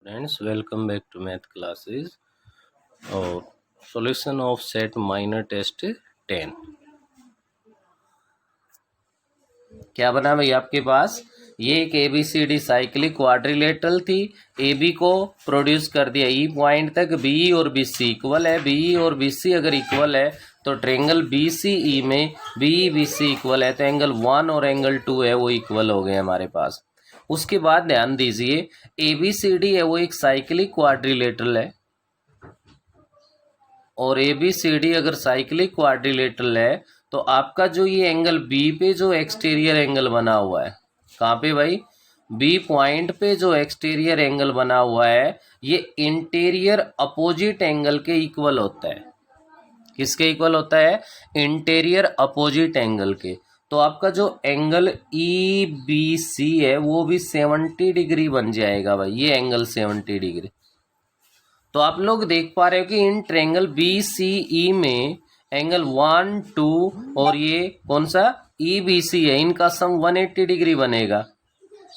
Friends, welcome back to math classes और solution of set minor test 10। क्या बना भाई आपके पास? ये एक ABCD साइक्लिक क्वाड्रिलेटरल थी। AB को प्रोड्यूस कर दिया E पॉइंट तक, BE और BC इक्वल है। BE और BC अगर इक्वल है तो ट्रेंगल BCE में BE BC इक्वल है, तो एंगल 1 और एंगल 2 है वो इक्वल हो गए हमारे पास। उसके बाद ध्यान दीजिए, ABCD है वो एक साइक्लिक क्वाड्रिलेटरल है, और ABCD अगर साइक्लिक क्वाड्रिलेटरल है तो आपका जो ये एंगल B पे जो एक्सटीरियर एंगल बना हुआ है, कहाँ पे भाई? B पॉइंट पे जो एक्सटीरियर एंगल बना हुआ है ये इंटीरियर अपोजिट एंगल के इक्वल होता है। किसके इक्वल होता है? इंटीरियर अपोजिट एंगल के। तो आपका जो एंगल EBC है वो भी 70 डिग्री बन जाएगा भाई, ये एंगल 70 डिग्री। तो आप लोग देख पा रहे हो कि इन ट्रेंगल BCE में एंगल 1, 2 और ये कौन सा EBC है, इनका सम 180 डिग्री बनेगा।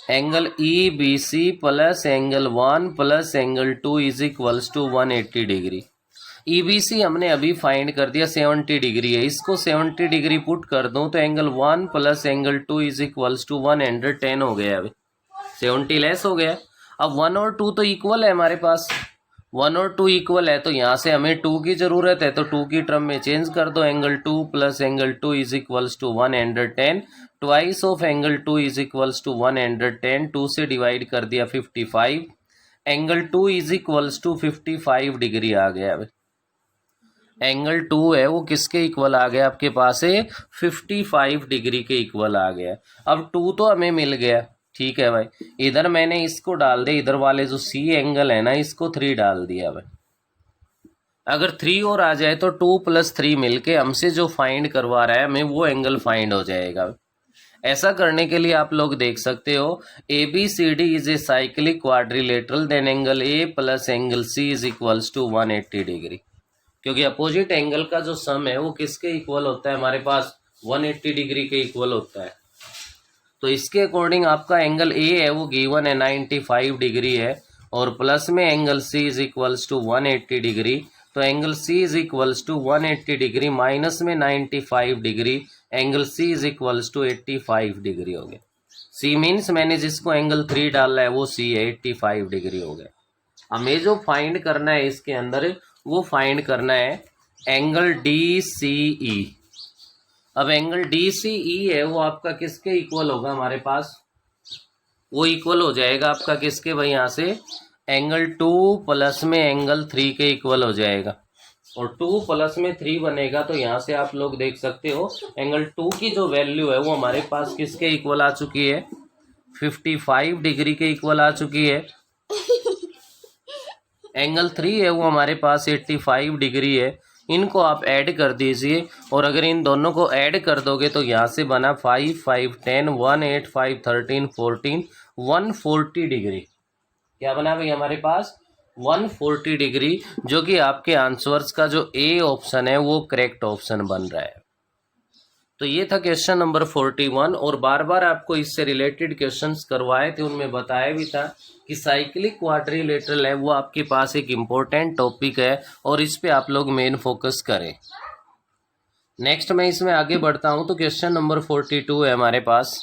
Angle EBC plus angle 1 plus angle 2 is equals to 180 degree. EBC हमने अभी फाइंड कर दिया 70 डिग्री है, इसको 70 डिग्री पुट कर दूं तो angle 1 plus angle 2 is equals to 110 हो गया। अभी 70 लेस हो गया। अब 1 और 2 तो इक्वल है हमारे पास, 1 और 2 इक्वल है तो यहाँ से हमें 2 की जरूरत है, तो 2 की टर्म में चेंज कर दो। Angle 2 plus angle 2 is equals to 110, twice of angle 2 is equals to 110, 2 से डिवाइड कर दिया 55, angle 2 is equals to 55 degree आ गया। एंगल 2 है वो किसके इक्वल आ गया आपके पास है? 55 डिग्री के इक्वल आ गया। अब 2 तो हमें मिल गया, ठीक है भाई। इधर मैंने इसको डाल दिया, इधर वाले जो C एंगल है ना इसको 3 डाल दिया भाई। अगर 3 और आ जाए तो 2 प्लस 3 मिलके हमसे जो फाइंड करवा रहा है हमें वो एंगल फाइंड हो जाएगा। ऐसा करने के लिए आप लोग देख सकते हो ABCD is a cyclic quadrilateral, then angle A plus angle C is equals to 180 degree, क्योंकि अपोजिट एंगल का जो सम है वो किसके इक्वल होता है हमारे पास? 180 डिग्री के इक्वल होता है। तो इसके अकॉर्डिंग आपका एंगल A है वो गिवन है 95 डिग्री है, और प्लस में angle C is equals to 180 degree, तो angle C is equals to 180 degree minus में 95 degree, angle C is equals to 85 degree हो गया। C मीन्स मैंने जिसको एंगल 3 डाला है वो C है, 85 डिग्री हो गया। हमें जो फाइंड करना है इसके अंदर वो फाइंड करना है एंगल DCE। अब एंगल DCE है वो आपका किसके इक्वल होगा हमारे पास? वो इक्वल हो जाएगा आपका किसके भाई? यहाँ से एंगल 2 प्लस में एंगल 3 के इक्वल हो जाएगा, और 2 प्लस में 3 बनेगा तो यहाँ से आप लोग देख सकते हो एंगल 2 की जो वैल्यू है वो हमारे पास किसके इक्वल आ चुकी है? 55 डिग्री के इक्वल आ चुकी है। एंगल 3 है वो हमारे पास 85 डिग्री है। इनको आप ऐड कर दीजिए, और अगर इन दोनों को ऐड कर दोगे तो यहाँ से बना 5, 5, 10, 1, 8, 5, 13, 14, 140 डिग्री। क्या बना भाई हमारे पास? 140 डिग्री, जो कि आपके आंसर्स का जो A ऑप्शन है वो करेक्ट ऑप्शन बन रहा है। तो ये था क्वेश्चन नंबर 41, और बार बार आपको इससे रिलेटेड क्वेश्चंस करवाए थे, उनमें बताया भी था कि साइक्लिक क्वाड्रिलेटरल है वो आपके पास एक इम्पोर्टेंट टॉपिक है, और इस पे आप लोग मेन फोकस करें। नेक्स्ट मैं इसमें आगे बढ़ता हूं तो क्वेश्चन नंबर 42 है हमारे पास।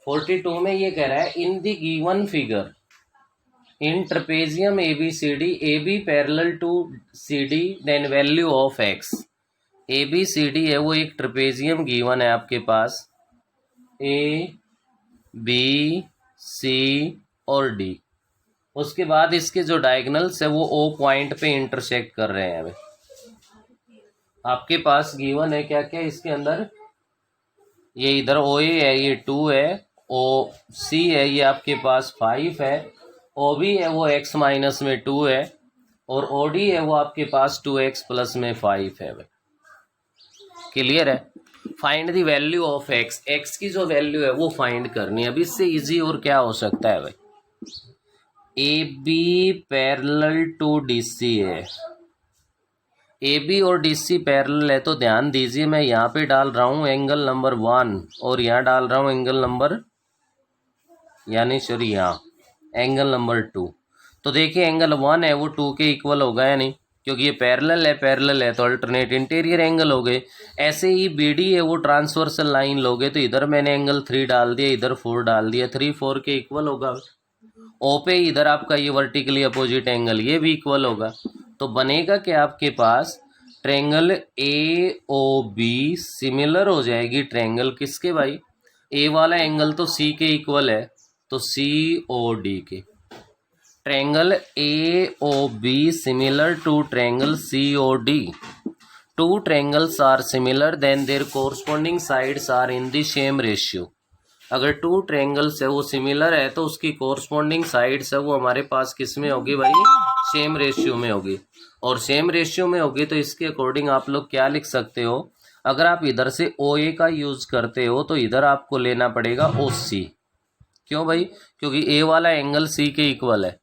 42 में ये कह रहा है in the given figure in trapezium ABCD AB parallel to CD then value of X। ABCD है वो एक ट्रेपेजियम गिवन है आपके पास, ABC और D। उसके बाद इसके जो डायगोनल्स है वो O पॉइंट पे इंटरसेक्ट कर रहे हैं। आपके पास गिवन है क्या क्या इसके अंदर? ये इधर OA है ये 2 है, OC है ये आपके पास 5 है, OB है वो x माइनस में 2 है, और OD है वो आपके पास 2x प्लस में 5 है। क्लियर है? Find the value of x, x की जो वैल्यू है वो फाइंड करनी है। अब इससे इजी और क्या हो सकता है भाई? AB पैरेलल टू DC है, AB और DC पैरेलल है, तो ध्यान दीजिए मैं यहाँ पे डाल रहा हूँ एंगल नंबर 1 और यहाँ डाल रहा हूँ एंगल नंबर, यानी सॉरी यहाँ एंगल नंबर 2। तो देखिए एंगल 1 है वो 2 के इक्वल होगा या नहीं, क्योंकि ये पैरेलल है तो अल्टरनेट इंटीरियर एंगल हो गए। ऐसे ही बी डी है वो ट्रांसवर्सल लाइन लोगे तो इधर मैंने एंगल 3 डाल दिया, इधर 4 डाल दिया, 3 4 के इक्वल होगा। ओ पे इधर आपका ये वर्टिकली अपोजिट एंगल ये भी इक्वल होगा। तो बनेगा कि आपके पास ट्रेंगल ए ओ बी सिमिलर हो जाएगी ट्रेंगल किसके भाई, ए वाला एंगल तो सी के इक्वल है तो सी ओ डी के। Triangle A O B similar to triangle C O D. Two triangles are similar then their corresponding sides are in the same ratio. अगर टू ट्रेंगल्स है वो सिमिलर है तो उसकी कोरस्पॉन्डिंग साइड्स है वो हमारे पास किस में होगी भाई, सेम रेशियो में होगी। और सेम रेशियो में होगी तो इसके अकॉर्डिंग आप लोग क्या लिख सकते हो, अगर आप इधर से ओ ए का यूज करते हो तो इधर आपको लेना पड़ेगा ओ सी। क्यों भाई, क्योंकि ए वाला एंगल सी के इक्वल है।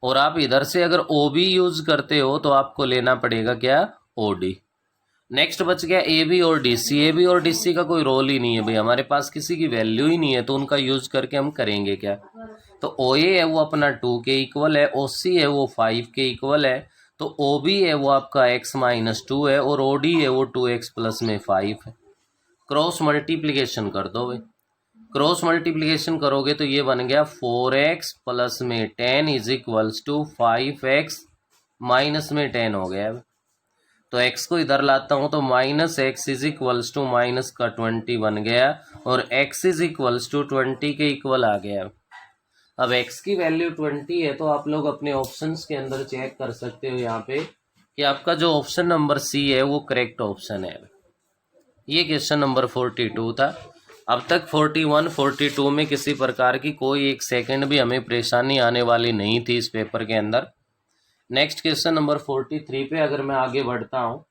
और आप इधर से अगर ओ बी यूज करते हो तो आपको लेना पड़ेगा क्या, ओ डी। नेक्स्ट बच गया ए बी और डी सी। ए बी और डी सी का कोई रोल ही नहीं है भाई, हमारे पास किसी की वैल्यू ही नहीं है तो उनका यूज करके हम करेंगे क्या। तो ओ ए है वो अपना 2 के इक्वल है, ओ सी है वो 5 के इक्वल है, तो ओ बी है वो आपका x माइनस 2 है, और ओ डी है वो 2x प्लस में 5 है। क्रॉस मल्टीप्लीकेशन कर दो भाई, क्रॉस मल्टीप्लीकेशन करोगे तो ये बन गया 4x प्लस में 10 is equals to 5x minus में 10 हो गया। तो x को इधर लाता हूँ तो minus x is equals to minus का 20 बन गया, और x इज इक्वल्स टू 20 के इक्वल आ गया। अब x की वैल्यू 20 है तो आप लोग अपने ऑप्शंस के अंदर चेक कर सकते हो यहाँ पे कि आपका जो ऑप्शन नंबर सी है वो करेक्ट ऑप्शन है। ये क्वेश्चन नंबर 42 था। अब तक 41 42 में किसी प्रकार की कोई एक सेकंड भी हमें परेशानी आने वाली नहीं थी इस पेपर के अंदर। नेक्स्ट क्वेश्चन नंबर 43 पे अगर मैं आगे बढ़ता हूँ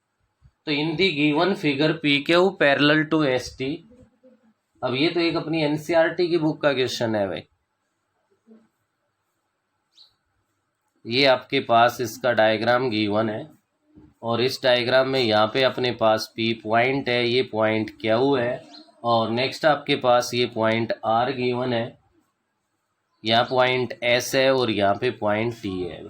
तो in the given figure p Q parallel to S t. अब ये तो एक अपनी एनसीईआरटी की बुक का क्वेश्चन है भाई। ये आपके पास इसका डायग्राम गिवन है और इस डायग्राम में यहाँ पे अपने पास पी पॉइंट है, ये पॉइंट क्यू है, और नेक्स्ट आपके पास ये पॉइंट आर गिवन है, यहाँ पॉइंट एस है और यहाँ पे पॉइंट टी है।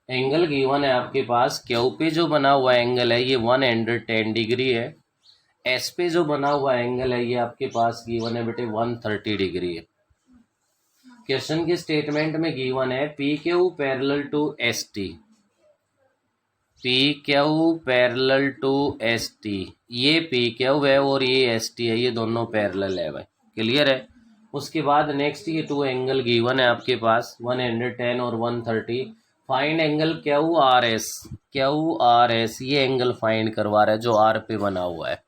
एंगल गिवन है आपके पास, क्यू पे जो बना हुआ एंगल है ये 110 डिग्री है, एस पे जो बना हुआ एंगल है ये आपके पास गिवन है बेटे 130 डिग्री है। क्वेश्चन के स्टेटमेंट में गिवन है P Q parallel to S T, P Q parallel to S T. ये पी क्यू है और ये एस टी है, ये दोनों पैरेलल है भाई, क्लियर है। उसके बाद नेक्स्ट ये टू एंगल गिवन है आपके पास 110 और 130। Find angle Q R S, Q R S ये एंगल फाइंड करवा रहा है जो आर पे बना हुआ है।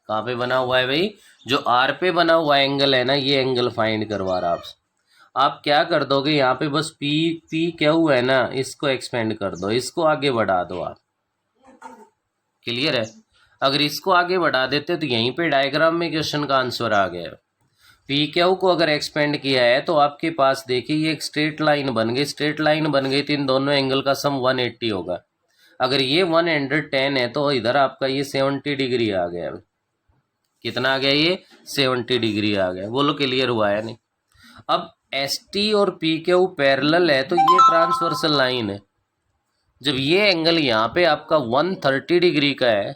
कहाँ पे बना हुआ है भाई, जो आर पे बना हुआ एंगल है ना, ये एंगल फाइंड करवा रहा है आपसे। आप क्या कर दोगे यहाँ पे बस पी पी क्यू है ना, इसको एक्सपेंड कर दो, इसको आगे बढ़ा दो आप, क्लियर है। अगर इसको आगे बढ़ा देते तो यहीं पे डायग्राम में क्वेश्चन का आंसर आ गया। पी क्यू को अगर एक्सपेंड किया है तो आपके पास देखिए ये एक स्ट्रेट लाइन बन गई, स्ट्रेट लाइन बन गई तो इन दोनों एंगल का सम 180 होगा। अगर ये 110 है तो इधर आपका ये 70 डिग्री आ गया। कितना आ गया, ये 70 डिग्री आ गया। बोलो क्लियर हुआ है नहीं। अब एस टी और पी क्यू पैरेलल है तो ये ट्रांसवर्सल लाइन है। जब ये एंगल यहाँ पे आपका 130 डिग्री का है,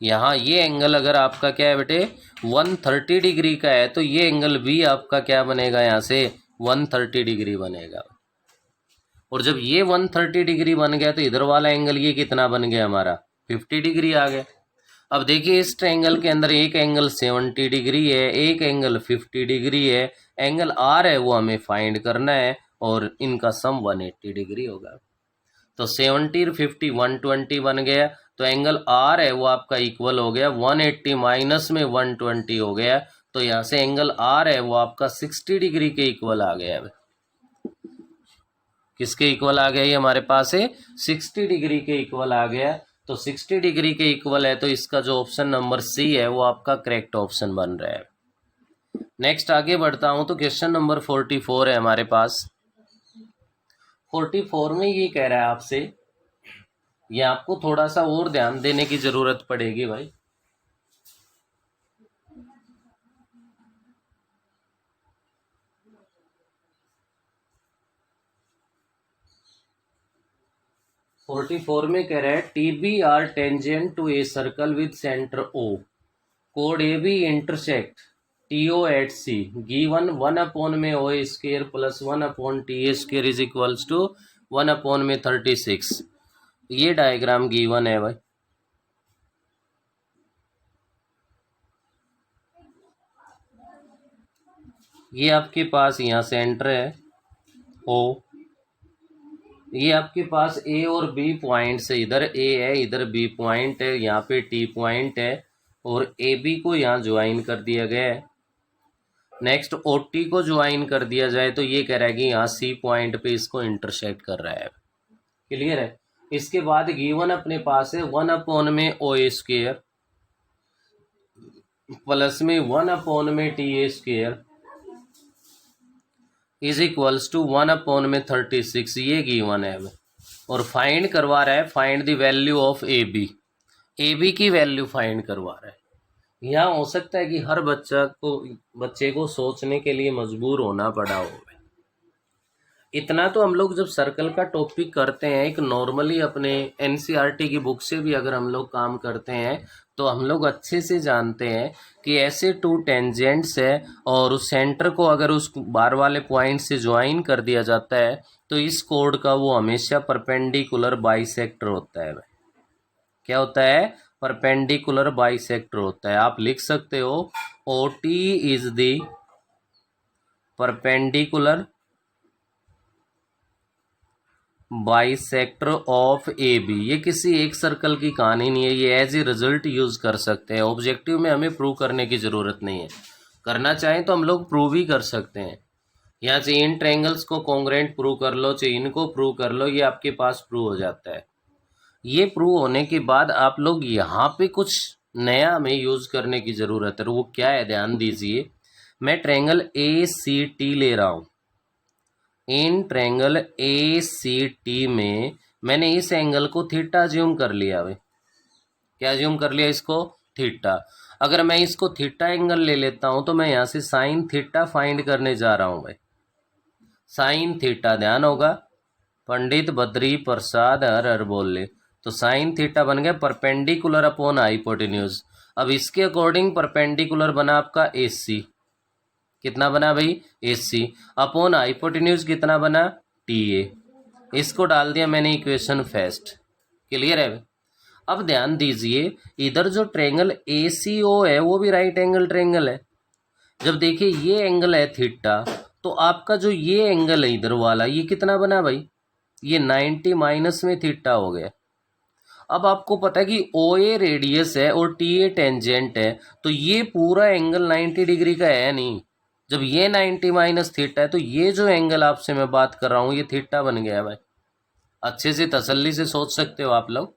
यहाँ ये एंगल अगर आपका क्या है बेटे 130 डिग्री का है तो ये एंगल भी आपका क्या बनेगा, यहाँ से 130 डिग्री बनेगा। और जब ये 130 डिग्री बन गया तो इधर वाला एंगल ये कितना बन गया हमारा 50 डिग्री आ गया। अब देखिए इस ट्रायंगल के अंदर एक एंगल 70 डिग्री है, एक एंगल 50 डिग्री है, एंगल आर है वो हमें फाइंड करना है और इनका सम 180 डिग्री होगा। तो 70 और 50 120 बन गया, तो एंगल आर है वो आपका इक्वल हो गया 180 माइनस में 120 हो गया, तो यहाँ से एंगल आर है वो आपका 60 डिग्री के इक्वल आ गया। किसके इक्वल आ गया, ये हमारे पास है 60 डिग्री के इक्वल आ गया। तो 60 डिग्री के इक्वल है तो इसका जो ऑप्शन नंबर सी है वो आपका करेक्ट ऑप्शन बन रहा है। नेक्स्ट आगे बढ़ता हूं तो क्वेश्चन नंबर 44 है हमारे पास। 44 में ये कह रहा है आपसे, ये आपको थोड़ा सा और ध्यान देने की जरूरत पड़ेगी भाई। 44 में कह रहा है t b are tangent to a circle with centre o, कोड a b intersect t o at c, given 1 में o square plus 1 t A square is equals to 1 में 36। ये डायग्राम गिवन है भाई। ये आपके पास यहाँ सेंटर है ओ, ये आपके पास ए और बी पॉइंट्स है, इधर ए है इधर बी पॉइंट है, यहाँ पे टी पॉइंट है और ए बी को यहाँ ज्वाइन कर दिया गया है। नेक्स्ट ओ टी को ज्वाइन कर दिया जाए तो ये कह रहा है कि यहाँ सी पॉइंट पे इसको इंटरसेक्ट कर रहा है। क्लियर है। इसके बाद गिवन अपने पास है 1 में ओ स्क्र प्लस में 1 में T A square is equals to 1 में 36, ये गिवन है। और फाइंड करवा रहा है, find the value of A B की वैल्यू फाइंड करवा रहा है। यहाँ हो सकता है कि हर बच्चे को सोचने के लिए मजबूर होना पड़ा हो। इतना तो हम लोग जब सर्कल का टॉपिक करते हैं, एक नॉर्मली अपने एनसीईआरटी की बुक से भी अगर हम लोग काम करते हैं तो हम लोग अच्छे से जानते हैं कि ऐसे 2 टेंजेंट्स है और उस सेंटर को अगर उस बार वाले पॉइंट से ज्वाइन कर दिया जाता है तो इस कोड का वो हमेशा परपेंडिकुलर बाइसेक्टर होता है। क्या होता है? परपेंडिकुलर बाइसेक्टर होता है। आप लिख सकते हो O T is the perpendicular bisector of A B. ये किसी एक सर्कल की कहानी नहीं है, ये एज ए रिजल्ट यूज कर सकते हैं। ऑब्जेक्टिव में हमें प्रूव करने की ज़रूरत नहीं है, करना चाहें तो हम लोग प्रूव ही कर सकते हैं। यहाँ से इन ट्रायंगल्स को कॉन्ग्रुएंट प्रूव कर लो, चाहे इनको प्रूव कर लो, ये आपके पास प्रूव हो जाता है। ये प्रूव होने के बाद आप लोग यहाँ पे कुछ नया हमें यूज करने की ज़रूरत है। वो क्या है, ध्यान दीजिए। मैं ट्रायंगल ए सी टी ले रहा हूँ। In triangle A C T में मैंने इस एंगल को थीटा ज्यूम कर लिया भाई। क्या ज्यूम कर लिया? इसको थीटा। अगर मैं इसको थीटा एंगल ले लेता हूं तो मैं यहां से साइन थीटा फाइंड करने जा रहा हूं भाई। साइन थीटा, ध्यान होगा, पंडित बद्री प्रसाद हर हर बोल ले। तो साइन थीटा बन गया परपेंडिकुलर अपॉन हाइपोटेन्यूज। अब इसके अकॉर्डिंग परपेंडिकुलर बना आपका ए सी। कितना बना भाई? AC अपॉन हाइपोटेन्यूज कितना बना? TA। इसको डाल दिया मैंने इक्वेशन फर्स्ट। क्लियर है? अब ध्यान दीजिए, इधर जो ट्रायंगल ACO है वो भी राइट एंगल ट्रायंगल है। जब देखिए ये एंगल है थीटा, तो आपका जो ये एंगल है इधर वाला, ये कितना बना भाई? ये 90 माइनस में थीटा हो गया। अब आपको पता है कि OA रेडियस है और TA टेंजेंट है, तो ये पूरा एंगल 90 डिग्री का है नहीं। जब ये 90 माइनस थीटा है तो ये जो एंगल आपसे मैं बात कर रहा हूँ ये थीटा बन गया है भाई। अच्छे से तसल्ली से सोच सकते हो आप लोग।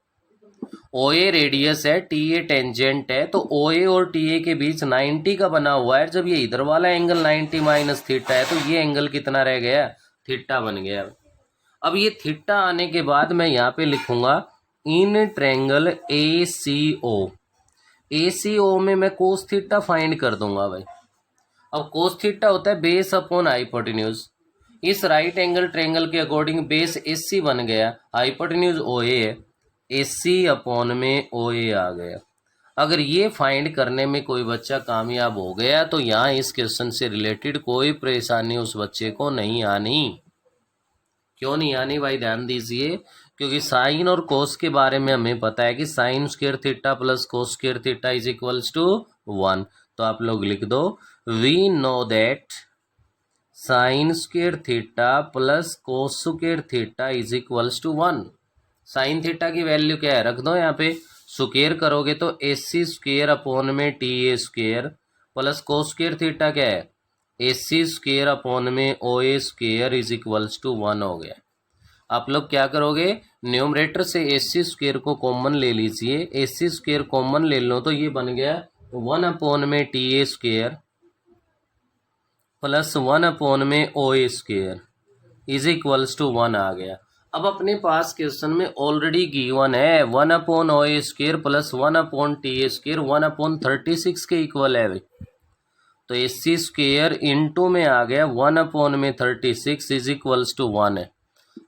OA रेडियस है, TA टेंजेंट है, तो OA और TA के बीच 90 का बना हुआ है। जब ये इधर वाला एंगल 90 माइनस थीटा है तो ये एंगल कितना रह गया? थीटा बन गया। अब ये थीटा आने के बाद मैं यहाँ पे लिखूंगा इन ट्रायंगल ACO में मैं कोस थीटा फाइंड कर दूंगा भाई। अब कोस थीटा होता है बेस अपॉन हाइपोटेन्यूज। इस राइट एंगल ट्रायंगल के अकॉर्डिंग बेस AC बन गया, हाइपोटेन्यूज OA है, AC अपॉन में OA आ गया। अगर ये फाइंड करने में कोई बच्चा कामयाब हो गया तो यहाँ इस क्वेश्चन से रिलेटेड कोई परेशानी उस बच्चे को नहीं आनी। क्यों नहीं आनी भाई? ध्यान दीजिए, क्योंकि साइन और कोस के बारे में हमें पता है कि sine square theta plus cos square theta is equals to 1। तो आप लोग लिख दो we know that sine square theta plus cos square theta is equals to 1। Sine theta की वैल्यू क्या है? रख दो यहाँ पे। स्क्वायर करोगे तो AC स्क्वायर अपॉन में TA square plus cos square theta क्या है? AC स्क्वायर अपॉन में OA square is equals to 1 हो गया। आप लोग क्या करोगे? न्यूमरेटर से AC स्क्वायर को कॉमन ले लीजिए। AC स्क्वायर कॉमन ले लो तो ये बन गया 1 अपॉन में TA स्क्वायर प्लस 1 अपॉन में OA square is equals to 1 आ गया। अब अपने पास क्वेश्चन में ऑलरेडी गिवन है 1 upon OA square plus 1 upon TA square 1 upon 36 के इक्वल है भाई। तो AC स्क्वायर इंटू में आ गया 1 अपॉन में 36 इज इक्वल्स टू 1 है।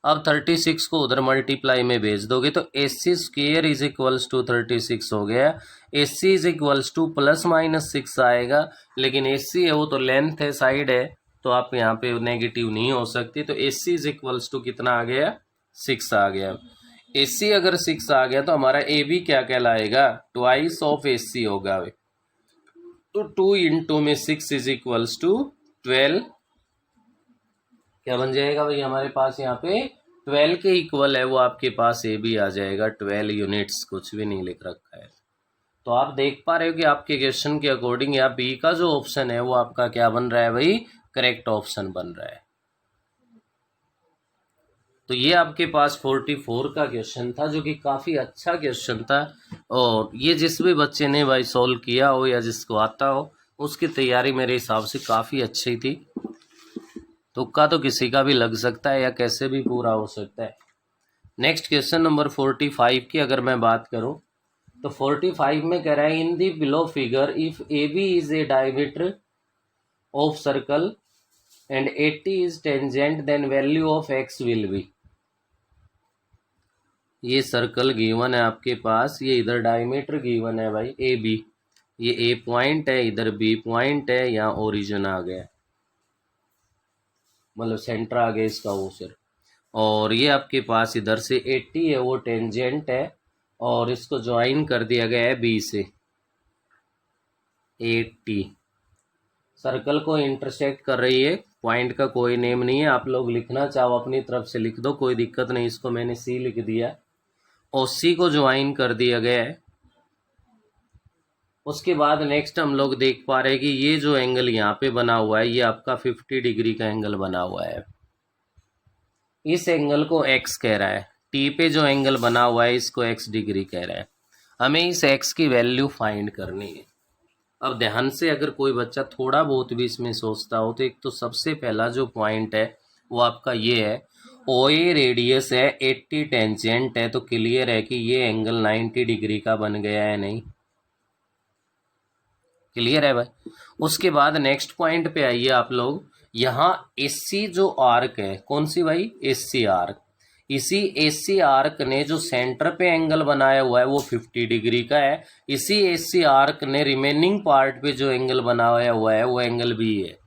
अब 36 को उधर मल्टीप्लाई में भेज दोगे तो AC² इज इक्वल्स टू 36 हो गया। AC इज इक्वल्स टू ±6 आएगा, लेकिन AC है वो तो लेंथ है, साइड है, तो आप यहाँ पे नेगेटिव नहीं हो सकती। तो AC इज इक्वल्स टू कितना आ गया, 6 आ गया। AC अगर 6 आ गया तो हमारा AB क्या कहलाएगा, ट्वाइस ऑफ AC होगा। तो 2 इंटू में 6 इज इक्वल्स टू 12, क्या बन जाएगा भाई हमारे पास यहाँ पे 12 के इक्वल है वो आपके पास ए भी आ जाएगा। 12 यूनिट्स, कुछ भी नहीं लिख रखा है। तो आप देख पा रहे हो कि आपके क्वेश्चन के अकॉर्डिंग यहाँ बी का जो ऑप्शन है वो आपका क्या बन रहा है भाई, करेक्ट ऑप्शन बन रहा है। तो ये आपके पास 44 का क्वेश्चन था, जो कि काफ़ी अच्छा क्वेश्चन था, और ये जिस भी बच्चे ने भाई सॉल्व किया हो या जिसको आता हो उसकी तैयारी मेरे हिसाब से काफ़ी अच्छी थी। तुक्का तो किसी का भी लग सकता है या कैसे भी पूरा हो सकता है। नेक्स्ट क्वेश्चन नंबर 45 की अगर मैं बात करूं तो 45 में कह रहा है in the below figure if a b is a diameter of circle and 80 is tangent then value of x will be. ये सर्कल गिवन है आपके पास, ये इधर डायमीटर गिवन है भाई ए बी, ये ए पॉइंट है, इधर बी पॉइंट है, यहाँ ओरिजिन आ गया, मतलब सेंटर आ गया इसका वो सिर, और ये आपके पास इधर से 80 है वो टेंजेंट है, और इसको ज्वाइन कर दिया गया है बी से। 80 सर्कल को इंटरसेक्ट कर रही है, पॉइंट का कोई नेम नहीं है, आप लोग लिखना चाहो अपनी तरफ से लिख दो, कोई दिक्कत नहीं। इसको मैंने सी लिख दिया, और सी को ज्वाइन कर दिया गया है। उसके बाद नेक्स्ट हम लोग देख पा रहे हैं कि ये जो एंगल यहाँ पे बना हुआ है ये आपका 50 डिग्री का एंगल बना हुआ है। इस एंगल को x कह रहा है, टी पे जो एंगल बना हुआ है इसको x डिग्री कह रहा है। हमें इस x की वैल्यू फाइंड करनी है। अब ध्यान से अगर कोई बच्चा थोड़ा बहुत भी इसमें सोचता हो तो एक तो सबसे पहला जो पॉइंट है वो आपका ये है, OA रेडियस है, 80 टेंजेंट है, तो क्लियर है कि ये एंगल 90 डिग्री का बन गया है, नहीं क्लियर है भाई। उसके बाद नेक्स्ट पॉइंट पे आइए आप लोग, यहाँ AC जो आर्क है, कौन सी भाई, AC आर्क, इसी AC आर्क ने जो सेंटर पे एंगल बनाया हुआ है वो 50 डिग्री का है। इसी AC आर्क ने रिमेनिंग पार्ट पे जो एंगल बनाया हुआ है वो एंगल B है।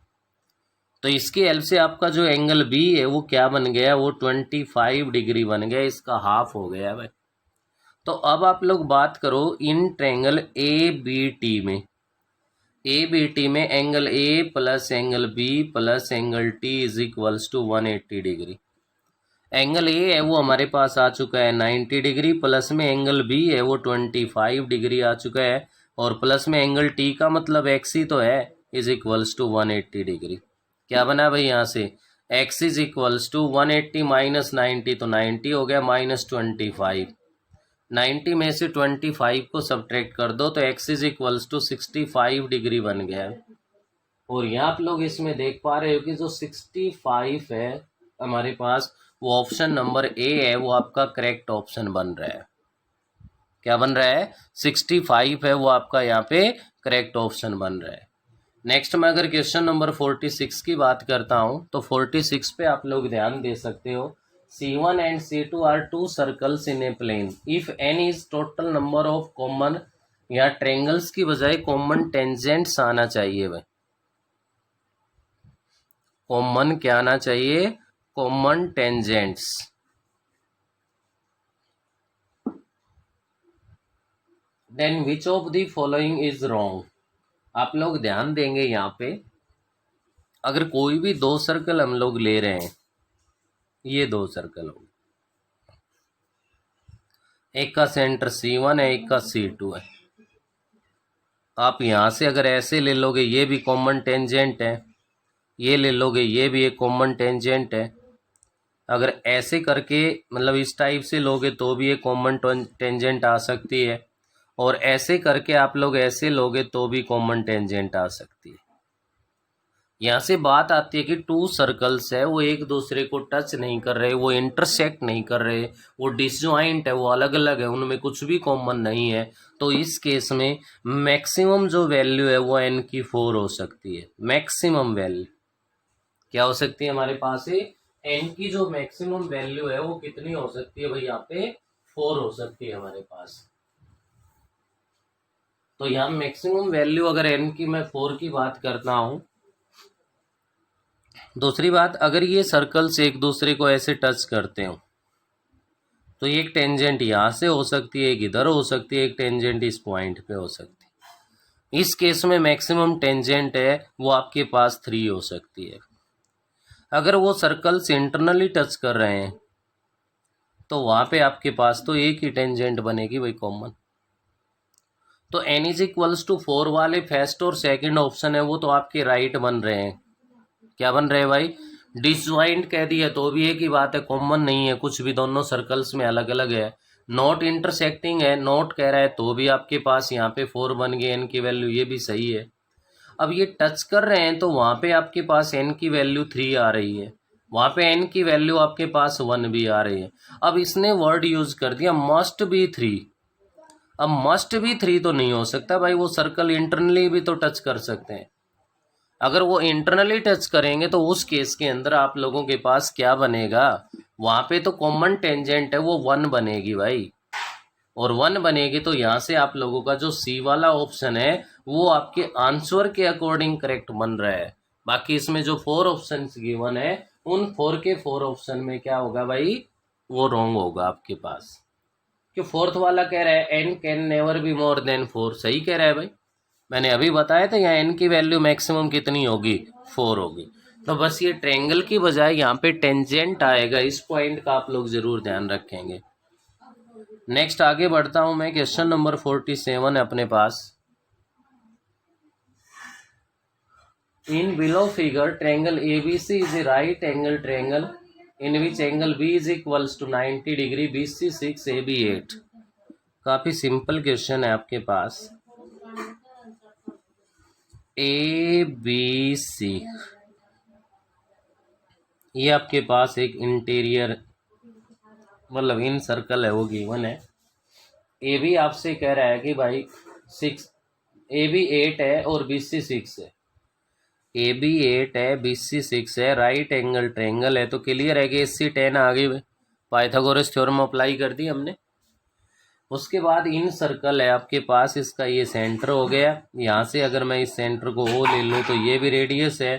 तो इसकी हेल्प से आपका जो एंगल B है वो क्या बन गया, वो 25 डिग्री बन गया, इसका हाफ हो गया भाई। तो अब आप लोग बात करो इन ट्रायंगल ABT में, ABT में angle A plus angle B plus angle T is equals to 180 degree. Angle A है वो हमारे पास आ चुका है 90 डिग्री, प्लस में एंगल B है वो 25 डिग्री आ चुका है, और प्लस में एंगल T का मतलब x ही तो है, इज इक्वल्स टू 180 डिग्री। क्या बना भाई यहाँ से, x is equals to 180 minus 90 तो 90 हो गया, माइनस 25, 90 में से 25 को सब्ट्रैक्ट कर दो तो x is equals to 65 degree बन गया। और यहाँ आप लोग इसमें देख पा रहे हो कि जो 65 है हमारे पास, वो ऑप्शन नंबर A है, वो आपका करेक्ट ऑप्शन बन रहा है। क्या बन रहा है, 65 है वो आपका यहाँ पे करेक्ट ऑप्शन बन रहा है। नेक्स्ट मैं अगर क्वेश्चन नंबर 46 की बात करता हूँ तो 46 पे आप लोग ध्यान दे सकते हो, C1 and C2 are two circles in a plane if n is total number of common, या ट्रायंगल्स की बजाय कॉमन टेंजेंट्स आना चाहिए भाई, कॉमन क्या आना चाहिए, common tangents. Then which of the following is wrong. आप लोग ध्यान देंगे यहाँ पे, अगर कोई भी दो सर्कल हम लोग ले रहे हैं, ये दो सर्कल हो, एक का सेंटर C1 है, एक का C2 है, आप यहाँ से अगर ऐसे ले लोगे ये भी कॉमन टेंजेंट है, ये ले लोगे ये भी एक कॉमन टेंजेंट है, अगर ऐसे करके मतलब इस टाइप से लोगे तो भी एक कॉमन टेंजेंट आ सकती है, और ऐसे करके आप लोग ऐसे लोगे तो भी कॉमन टेंजेंट आ सकती है। यहाँ से बात आती है कि टू सर्कल्स है वो एक दूसरे को टच नहीं कर रहे, वो इंटरसेक्ट नहीं कर रहे, वो डिसजॉइंट है, वो अलग अलग है, उनमें कुछ भी कॉमन नहीं है। तो इस केस में मैक्सिमम जो वैल्यू है वो n की 4 हो सकती है। मैक्सिमम वैल्यू क्या हो सकती है हमारे पास है, एन की जो मैक्सिमम वैल्यू है वो कितनी हो सकती है भाई, यहाँ पे 4 हो सकती है हमारे पास। तो यहाँ मैक्सिमम वैल्यू अगर एन की मैं 4 की बात करता हूँ। दूसरी बात, अगर ये सर्कल्स एक दूसरे को ऐसे टच करते हो तो एक टेंजेंट यहाँ से हो सकती है, एक इधर हो सकती है, एक टेंजेंट इस पॉइंट पे हो सकती है। इस केस में मैक्सिमम टेंजेंट है वो आपके पास 3 हो सकती है। अगर वो सर्कल्स इंटरनली टच कर रहे हैं तो वहाँ पे आपके पास तो एक ही टेंजेंट बनेगी भाई कॉमन। तो n इज इक्वल्स टू 4 वाले फर्स्ट और सेकंड ऑप्शन है वो तो आपके राइट बन रहे हैं। क्या बन रहे हैं भाई, डिसजॉइंट कह दिया तो भी एक ही बात है, कॉमन नहीं है कुछ भी, दोनों सर्कल्स में अलग अलग है। नॉट इंटरसेक्टिंग है, नॉट कह रहा है तो भी आपके पास यहाँ पे 4 बन गए n की वैल्यू, ये भी सही है। अब ये टच कर रहे हैं तो वहाँ पे आपके पास n की वैल्यू 3 आ रही है, वहाँ पे n की वैल्यू आपके पास 1 भी आ रही है। अब इसने वर्ड यूज कर दिया मस्ट बी 3। अब मस्ट बी 3 तो नहीं हो सकता भाई, वो सर्कल इंटरनली भी तो टच कर सकते हैं। अगर वो इंटरनली टच करेंगे तो उस केस के अंदर आप लोगों के पास क्या बनेगा, वहां पे तो कॉमन टेंजेंट है वो 1 बनेगी भाई, और 1 बनेगी तो यहाँ से आप लोगों का जो सी वाला ऑप्शन है वो आपके आंसर के अकॉर्डिंग करेक्ट बन रहा है। बाकी इसमें जो 4 ऑप्शन गिवन है उन 4 के 4 ऑप्शन में क्या होगा भाई, वो रॉन्ग होगा आपके पास। क्यों, फोर्थ वाला कह रहा है N can never be more than 4, सही कह रहा है भाई, मैंने अभी बताया था यहाँ एन की वैल्यू मैक्सिमम कितनी होगी, 4 होगी। तो बस ये ट्रेंगल की बजाय यहाँ पे टेंजेंट आएगा, इस पॉइंट का आप लोग जरूर ध्यान रखेंगे। नेक्स्ट आगे बढ़ता हूं मैं, क्वेश्चन नंबर 47 है अपने पास। In below figure triangle ABC is a right angle triangle in which angle b is equals to 90 degree, BC 6 AB 8। काफी सिंपल क्वेश्चन है आपके पास। ABC ये आपके पास एक इंटीरियर मतलब इन सर्कल है वो गिवन है। ए बी आपसे कह रहा है कि भाई 6, AB 8 है और BC 6 है। AB 8 है, BC 6 है, राइट एंगल ट्रेंगल है, तो क्लियर है कि SC 10 आ गई, पाइथागोरस थ्योरम अप्लाई कर दी हमने। उसके बाद इन सर्कल है आपके पास, इसका ये सेंटर हो गया। यहाँ से अगर मैं इस सेंटर को O ले लूँ तो ये भी रेडियस है,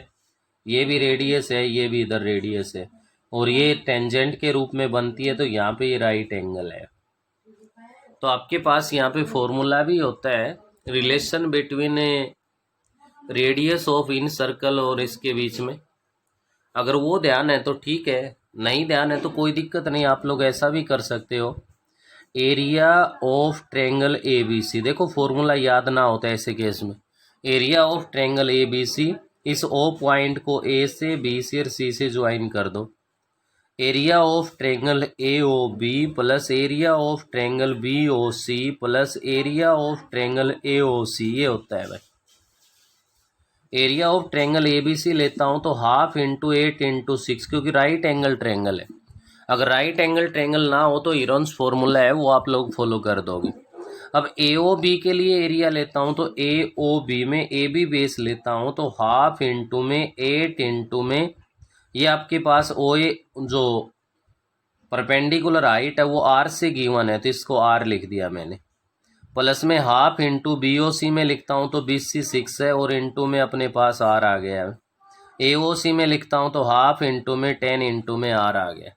ये भी रेडियस है, ये भी इधर रेडियस है, और ये टेंजेंट के रूप में बनती है, तो यहाँ पे ये राइट एंगल है। तो आपके पास यहाँ पे फॉर्मूला भी होता है relation between radius of in circle और इसके बीच में। अगर वो ध्यान है तो ठीक है, नहीं ध्यान है तो कोई दिक्कत नहीं, आप लोग ऐसा भी कर सकते हो। एरिया ऑफ ट्रेंगल ABC, देखो फॉर्मूला याद ना होता है ऐसे केस में। एरिया ऑफ ट्रेंगल ABC, इस O पॉइंट को A से B से और C से ज्वाइन कर दो। Area of triangle AOB plus area of triangle BOC plus area of triangle AOC, ये होता है भाई। एरिया ऑफ ट्रेंगल ABC लेता हूं तो 1/2 इंटू 8 इंटू 6, क्योंकि राइट एंगल ट्रेंगल है। अगर राइट एंगल ट्रेंगल ना हो तो इरॉन्स फॉर्मूला है वो आप लोग फॉलो कर दोगे। अब AOB के लिए एरिया लेता हूं तो AOB में AB बेस लेता हूं तो 1/2 इंटू में 8 इंटू में ये आपके पास OA जो परपेंडिकुलर हाइट है वो R से गिवन है तो इसको R लिख दिया मैंने, प्लस में 1/2 इंटू BOC में लिखता हूँ तो BC 6 है और इंटू में अपने पास R आ गया है। AOC में लिखता हूँ तो 1/2 इंटू में 10 इंटू में R आ गया।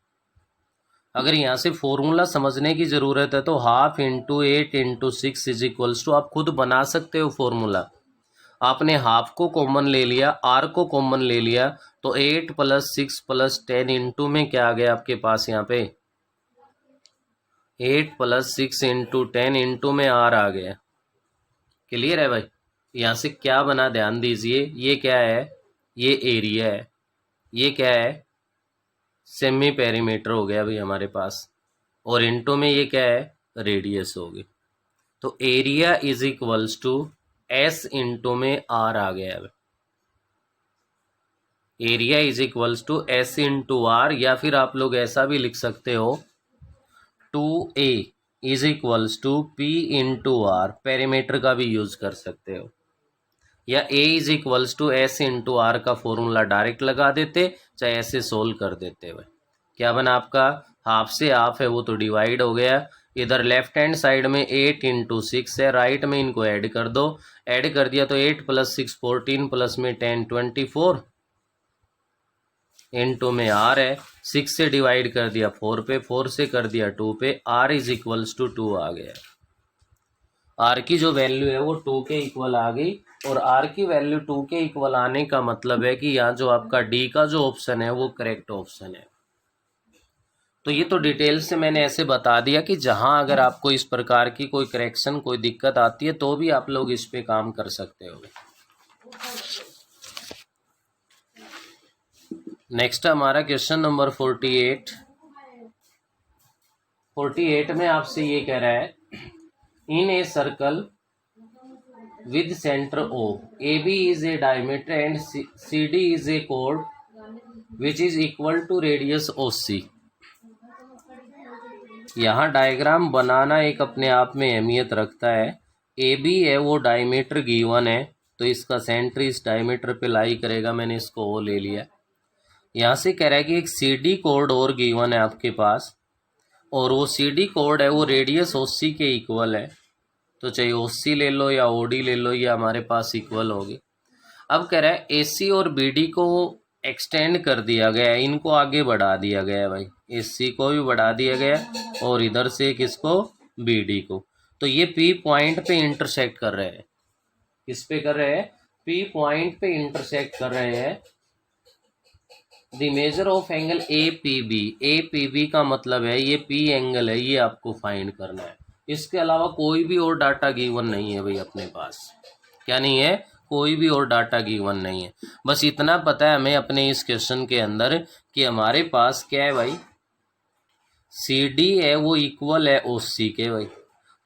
अगर यहाँ से फॉर्मूला समझने की ज़रूरत है तो 1/2 into 8 into 6 is equals to, आप खुद बना सकते हो फॉर्मूला। आपने हाफ को कॉमन ले लिया, R को कॉमन ले लिया, तो 8 प्लस 6 प्लस 10 इंटू में क्या आ गया आपके पास यहाँ पे 8 प्लस 6 इंटू 10 इंटू में R आ गया। क्लियर है भाई, यहाँ से क्या बना ध्यान दीजिए, ये क्या है, ये एरिया है, ये क्या है सेमी पेरीमीटर हो गया भाई हमारे पास, और इंटू में ये क्या है रेडियस होगी। तो area is equals to S into में R आ गया है। Area is equals to S into R, या फिर आप लोग ऐसा भी लिख सकते हो 2A is equals to P into R, perimeter का भी यूज कर सकते हो। या a is equals to s into r का फॉर्मूला डायरेक्ट लगा देते, चाहे ऐसे सोल्व कर देते भाई। क्या बना आपका, हाफ से हाफ है वो तो डिवाइड हो गया। इधर लेफ्ट हैंड साइड में 8 इंटू 6 है, राइट में इनको ऐड कर दो, ऐड कर दिया तो 8 प्लस 6 14 प्लस में 10 24 इंटू में आर है, 6 से डिवाइड कर दिया 4 पे, 4 से कर दिया 2 पे, आर इज इक्वल्स टू 2 आ गया। आर की जो वैल्यू है वो 2 के इक्वल आ गई, और आर की वैल्यू 2 के इक्वल आने का मतलब है कि यहाँ जो आपका डी का जो ऑप्शन है वो करेक्ट ऑप्शन है। तो ये तो डिटेल से मैंने ऐसे बता दिया कि जहाँ अगर आपको इस प्रकार की कोई करेक्शन कोई दिक्कत आती है तो भी आप लोग इस पे काम कर सकते हो। नेक्स्ट हमारा क्वेश्चन नंबर 48 में आपसे ये कह रहा है, in a circle with center O, AB is a diameter and CD is a chord which is equal to radius OC। यहाँ डायग्राम बनाना एक अपने आप में अहमियत रखता है। AB है वो डायमीटर गिवन है, तो इसका सेंटर इस डायमीटर पे लाई करेगा, मैंने इसको O ले लिया। यहाँ से कह रहा है कि एक CD कोड और गिवन है आपके पास, और वो CD कोड है वो रेडियस OC के इक्वल है, तो चाहे OC ले लो या OD ले लो, ये हमारे पास इक्वल होगी। अब कह रहा है AC और BD को एक्सटेंड कर दिया गया है, इनको आगे बढ़ा दिया गया है भाई, AC को भी बढ़ा दिया गया और इधर से किसको, BD को। तो ये P पॉइंट पे इंटरसेक्ट कर रहे हैं, किस पे कर रहे हैं, P पॉइंट पे इंटरसेक्ट कर रहे हैं। The measure of angle APB का मतलब है ये P एंगल है, ये आपको फाइंड करना है। इसके अलावा कोई भी और डाटा गिवन नहीं है भाई अपने पास, क्या नहीं है, कोई भी और डाटा गिवन नहीं है। बस इतना पता है हमें अपने इस क्वेश्चन के अंदर कि हमारे पास क्या है भाई, CD है वो इक्वल है OC के भाई,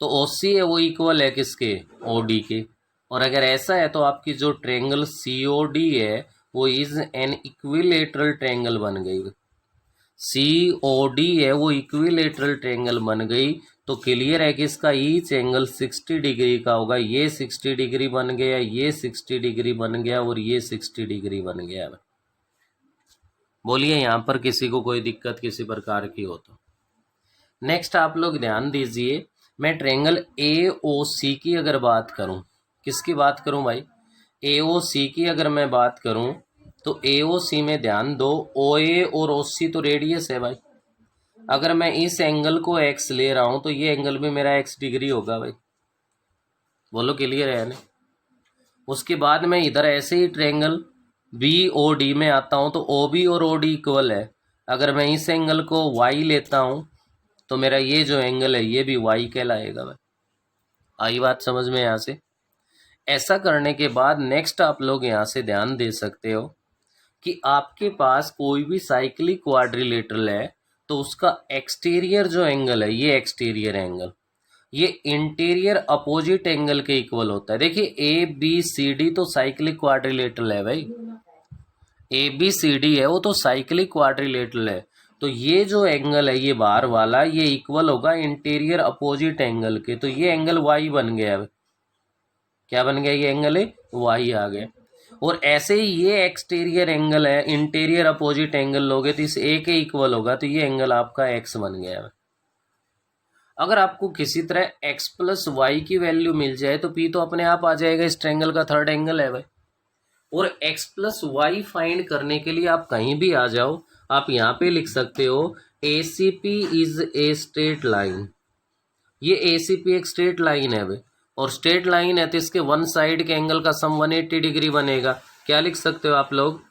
तो OC है वो इक्वल है किसके, OD के। और अगर ऐसा है तो आपकी जो ट्रायंगल COD है वो इज एन इक्विलेटरल ट्रायंगल बन गई। COD है वो इक्विलेटरल ट्रायंगल बन गई, तो क्लियर है कि इसका ईच एंगल 60 डिग्री का होगा। ये 60 डिग्री बन गया, ये 60 डिग्री बन गया और ये 60 डिग्री बन गया। बोलिए यहाँ पर किसी को कोई दिक्कत किसी प्रकार की हो तो। नेक्स्ट आप लोग ध्यान दीजिए, मैं ट्रायंगल AOC की अगर बात करूं, किसकी बात करूं भाई, AOC की अगर मैं बात करूं तो AOC में ध्यान दो, OA और OC तो रेडियस है भाई। अगर मैं इस एंगल को x ले रहा हूं तो ये एंगल भी मेरा x डिग्री होगा भाई, बोलो क्लियर है ना। उसके बाद मैं इधर ऐसे ही ट्रायंगल BOD में आता हूं तो OB और OD इक्वल है। अगर मैं इस एंगल को y लेता हूं तो मेरा ये जो एंगल है ये भी y कहलाएगा भाई। आई बात समझ में यहाँ से। ऐसा करने के बाद नेक्स्ट आप लोग यहाँ से ध्यान दे सकते हो कि आपके पास कोई भी साइक्लिक क्वाड्रिलेटरल है तो उसका एक्सटीरियर जो एंगल है, ये एक्सटीरियर एंगल ये इंटीरियर अपोजिट एंगल के इक्वल होता है। देखिए ABCD तो साइक्लिक क्वाड्रिलेटरल है भाई, ABCD है वो तो साइक्लिक क्वाड्रिलेटरल है, तो ये जो एंगल है ये बाहर वाला ये इक्वल होगा इंटीरियर अपोजिट एंगल के, तो ये एंगल Y बन गया। क्या बन गया, ये एंगल है Y आ गया। और ऐसे ही ये एक्सटीरियर एंगल है, इंटीरियर अपोजिट एंगल लोगे तो इस A के इक्वल होगा, तो ये एंगल आपका X बन गया। अगर आपको किसी तरह x प्लस वाई की वैल्यू मिल जाए तो P तो अपने आप आ जाएगा, इस ट्रायंगल का थर्ड एंगल है भाई। और x प्लस वाई फाइंड करने के लिए आप कहीं भी आ जाओ, आप यहाँ पे लिख सकते हो ACP is a straight line. ये ACP एक स्ट्रेट लाइन है भाई, और स्ट्रेट लाइन है तो इसके वन साइड के एंगल का सम 180 डिग्री बनेगा। क्या लिख सकते हो आप लोग,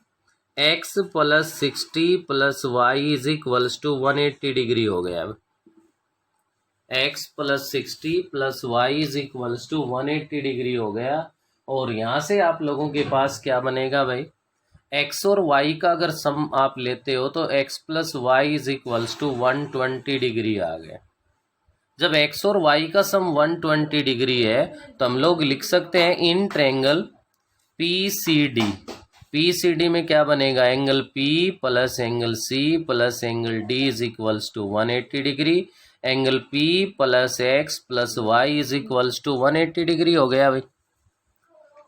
x plus 60 plus Y is equals to 180 degree हो गया। x plus 60 plus Y is equals to 180 degree हो गया। और यहाँ से आप लोगों के पास क्या बनेगा भाई, x और y का अगर सम आप लेते हो तो x plus Y is equals to 120 degree आ गया। जब x और y का सम 120 डिग्री है तो हम लोग लिख सकते हैं इन ट्रायंगल PCD में क्या बनेगा, angle P plus angle C plus angle D is equals to 180 degree. Angle P plus X plus Y is equals to 180 degree हो गया भाई।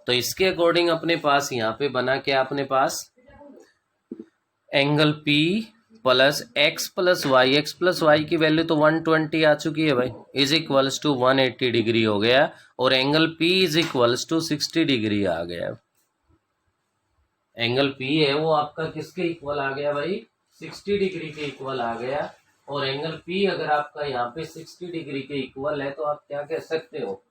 तो इसके अकॉर्डिंग अपने पास यहाँ पे बना क्या अपने पास angle P plus x y की वैल्यू तो 120 आ चुकी है भाई, इज इक्वल्स टू 180 डिग्री हो गया, और angle P is equals to 60 degree आ गया। एंगल P है वो आपका किसके इक्वल आ गया भाई, 60 डिग्री के इक्वल आ गया। और एंगल P अगर आपका यहाँ पे 60 डिग्री के इक्वल है तो आप क्या कह सकते हो,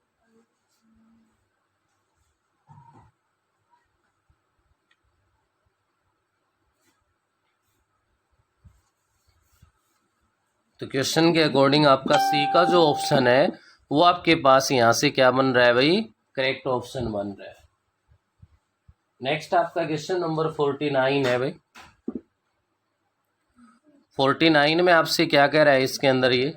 तो क्वेश्चन के अकॉर्डिंग आपका सी का जो ऑप्शन है वो आपके पास यहाँ से क्या बन रहा है भाई, करेक्ट ऑप्शन बन रहा है। नेक्स्ट आपका क्वेश्चन नंबर 49 है भाई। 49 में आपसे क्या कह रहा है इसके अंदर, ये